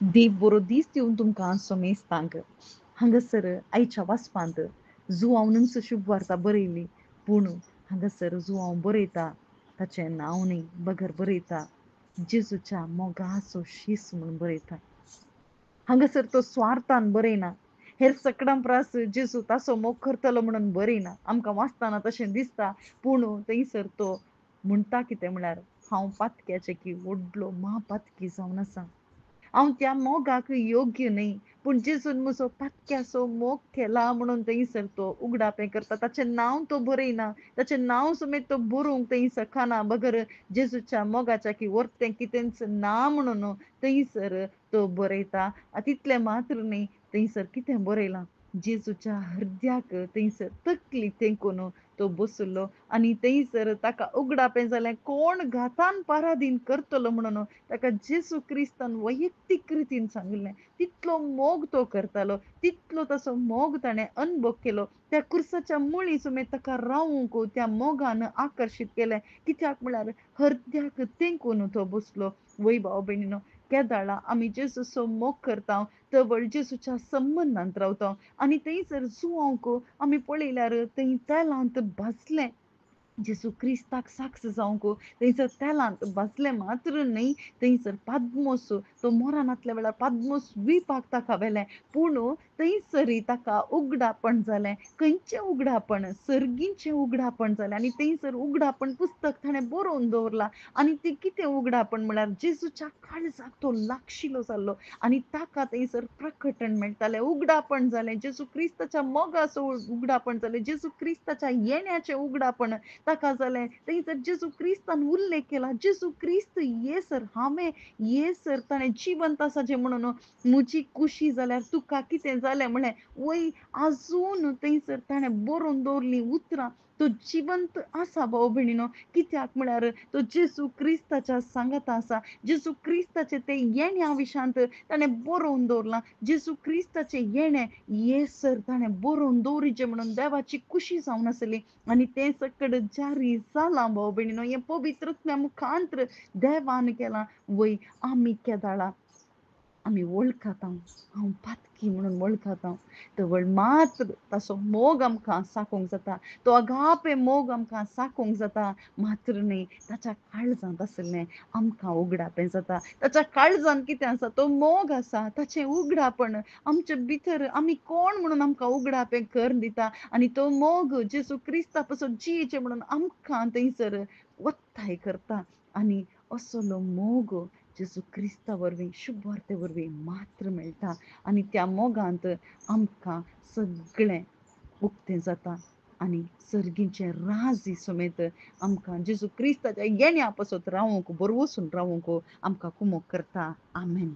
देव बरो दीस दिवन तुमकां सोमेस्तांक हांगासर आयच्या वाचपांत जो हांव नंगसो शुभ वार्ता बरयली पूण हांगासर जो हांव बरयता ताचें नांव न्ही बगर बरयता जेजूच्या मोगाचो शीस म्हणून बरयता. हांगासर तो स्वार्थान बरयना, हेर सकडां प्रास जेजू ताचो मोग करतलो म्हणून बरयना. आमकां वाचतना तशें दिसता पूण थंयसर तो म्हणटा कितें म्हळ्यार हांव पातक्याचें की व्हडलो महापातकी जावन आसा. हांव त्या मोगाक योग्य न्ही पूण जेजून म्हजो पातक्याचो मोग केला म्हणून थंयसर तो उगडापें करता. ताचें नांव तो बरयना, ताचें नांव समेत तो बरोवंक थंय सखाना बगर जेजूच्या मोगाच्या की वर्तें कितेंच ना म्हणून थंयसर तो बरयता. तितलें मात्र न्ही थंयसर कितें बरयलां जेजूच्या हृदयाक थंयसर तकली तेंकून तो बसलो आनी थंयसर ताका उगडापें जालें कोण घातान पाराधीन करतलो म्हणून ताका जेजू क्रिस्तान वैयक्तीक रितीन सांगलें. तितलो मोग तो करतालो, तितलो ताचो मोग ताणें अनुभव केलो. त्या क्रुसाच्या मुळी समेत ताका रावूंक त्या मोगान आकर्शीत केलें. कित्याक म्हळ्यार हृदयाक तेंकून तो बसलो. वय भाव भयणीनो, केदाळा आमी जेजूचो मोग करता तवळ जेजूच्या संबंदांत रावता आनी थंयसर जुवांक आमी पळयल्यार थंय तेलांत भाजलें. जेजू क्रिस्ताक साक्ष जावंक थंयसर तेलांत भाजलें मात्र न्ही थंयसर पाद्मोस तो मोरानांतल्या वेळार पाद्मोस द्विपाक ताका व्हेलें पूण थंयसरी ताका उगडापण जालें. खंयचें उगडापण? सर्गीचें उगडापण जालें आनी थंयसर उगडापण पुस्तक ताणें बरोवन दवरलां आनी तें कितें उगडापण म्हळ्यार जेजूच्या काळजाक तो लागशिलो जाल्लो आनी ताका थंयसर प्रकटण मेळटालें, उगडापण जालें. जेजू क्रिस्ताच्या मोगाचो उगडापण जालें, जेजू क्रिस्ताच्या येण्याचें उगडापण ताका जालें. थंयसर जेजू क्रिस्तान उल्लेख केला जेजू क्रिस्त येसर हांवें येसर ताणें जिवंत आसा जें म्हणून म्हजी कुशी जाल्यार तुका कितें जालें म्हळें. वय आजून थंयसर ताणें बरोवन दवरलीं उतरां. तो जिवंत आसा भाव भयणीनो, कित्याक म्हळ्यार तो जेजू क्रिस्ताच्या सांगाता आसा. जेजू क्रिस्ताचे ते येण्या विशांत ताणें बरोवन दवरलां. जेजू क्रिस्ताचें येणें येसर ताणें बरोवन दवरिचें म्हणून देवाची कुशी जावन आसली आनी तें सकट जारी जालां भाव भयणीनो. हें पवित्रत्म्या मुखांत्र देवान केलां. वय आमी केदाळा आमी वळखता हांव पातकी म्हणून वळखता तवळ मात्र ताचो मोग आमकां साकोंक जाता. तो अगापे मोग आमकां साकोंक जाता मात्र न्ही ताच्या काळजांत आसलें आमकां उगडापें जाता. ताच्या काळजांत कितें आसा? तो मोग आसा, ताचें उगडापण आमचे भितर आमी कोण म्हणून आमकां उगडापें कर दिता आनी तो मोग जेजू क्रिस्ता पासून जियेचें म्हणून आमकां थंयसर वत्ताय करता आनी असलो मोग जेजू क्रिस्ता वरवीं शुभ वार्ते वरवीं मात्र मेळटा आनी त्या मोगांत आमकां सगळें उक्तें जाता आनी सर्गीचें राज समेत आमकां जेजू क्रिस्ताच्या येण्या पासत रावंक बरो वचून रावंक आमकां कुमोग करता. आमेन.